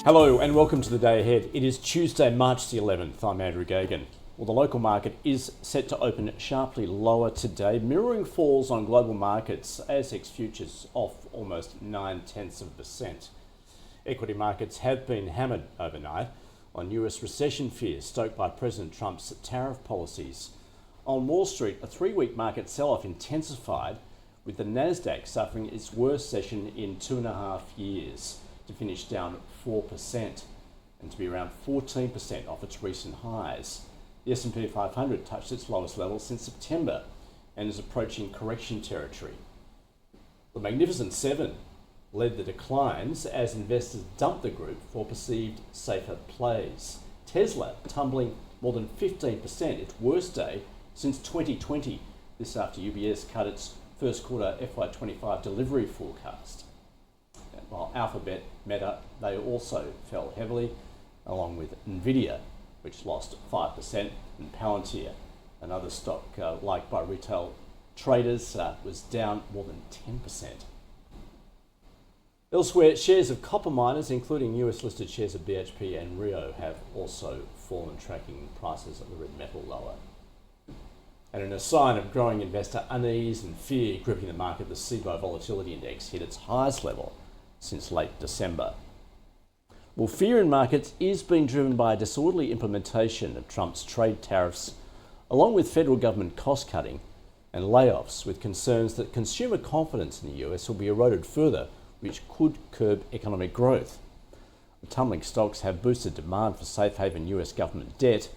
Hello and welcome to the day ahead. It is Tuesday, March the 11th. I'm Andrew Gagan. Well, the local market is set to open sharply lower today, mirroring falls on global markets. ASX Futures off almost 0.9%. Equity markets have been hammered overnight on US recession fears stoked by President Trump's tariff policies. On Wall Street, a three-week market sell-off intensified, with the Nasdaq suffering its worst session in 2.5 years, to finish down 4% and to be around 14% off its recent highs. The S&P 500 touched its lowest level since September and is approaching correction territory. The Magnificent Seven led the declines as investors dumped the group for perceived safer plays. Tesla tumbling more than 15%, its worst day since 2020. This after UBS cut its first quarter FY25 delivery forecast. While Alphabet, Meta, they also fell heavily, along with Nvidia, which lost 5%, and Palantir, another stock liked by retail traders, was down more than 10%. Elsewhere, shares of copper miners, including US-listed shares of BHP and Rio, have also fallen, tracking prices of the red metal lower. And in a sign of growing investor unease and fear gripping the market, the SIBO Volatility Index hit its highest level since late December. Well, fear in markets is being driven by a disorderly implementation of Trump's trade tariffs, along with federal government cost cutting and layoffs, with concerns that consumer confidence in the US will be eroded further, which could curb economic growth. The tumbling stocks have boosted demand for safe haven US government debt.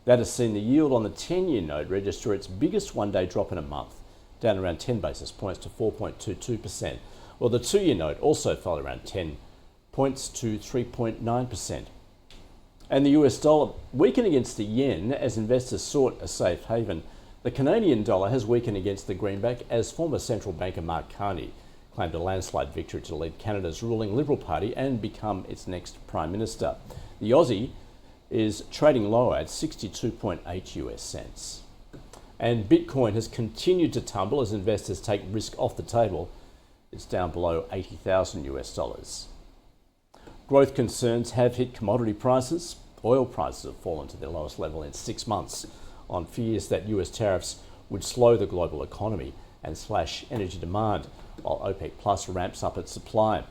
That has seen the yield on the 10-year note register its biggest one-day drop in a month, down around 10 basis points to 4.22%. Well, the 2-year note also fell around 10 points to 3.9%. And the US dollar weakened against the yen as investors sought a safe haven. The Canadian dollar has weakened against the greenback as former central banker Mark Carney claimed a landslide victory to lead Canada's ruling Liberal Party and become its next Prime Minister. The Aussie is trading lower at 62.8 US cents. And Bitcoin has continued to tumble as investors take risk off the table. It's down below 80,000 US dollars. Growth concerns have hit commodity prices. Oil prices have fallen to their lowest level in 6 months on fears that US tariffs would slow the global economy and slash energy demand, while OPEC Plus ramps up its supply.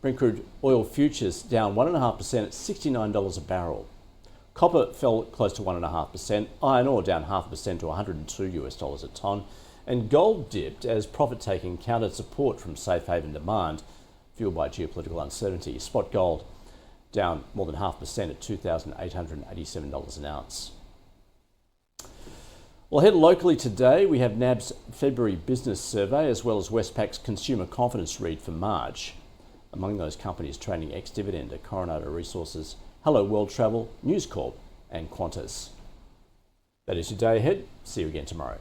Brent crude oil futures down 1.5% at $69 a barrel. Copper fell close to 1.5%. Iron ore down 0.5% to 102 US dollars a tonne. And gold dipped as profit-taking countered support from safe haven demand, fueled by geopolitical uncertainty. Spot gold down more than 0.5% at $2,887 an ounce. Well, ahead locally today, we have NAB's February business survey, as well as Westpac's consumer confidence read for March. Among those companies trading ex-dividend are Coronado Resources, Hello World Travel, News Corp, and Qantas. That is your day ahead. See you again tomorrow.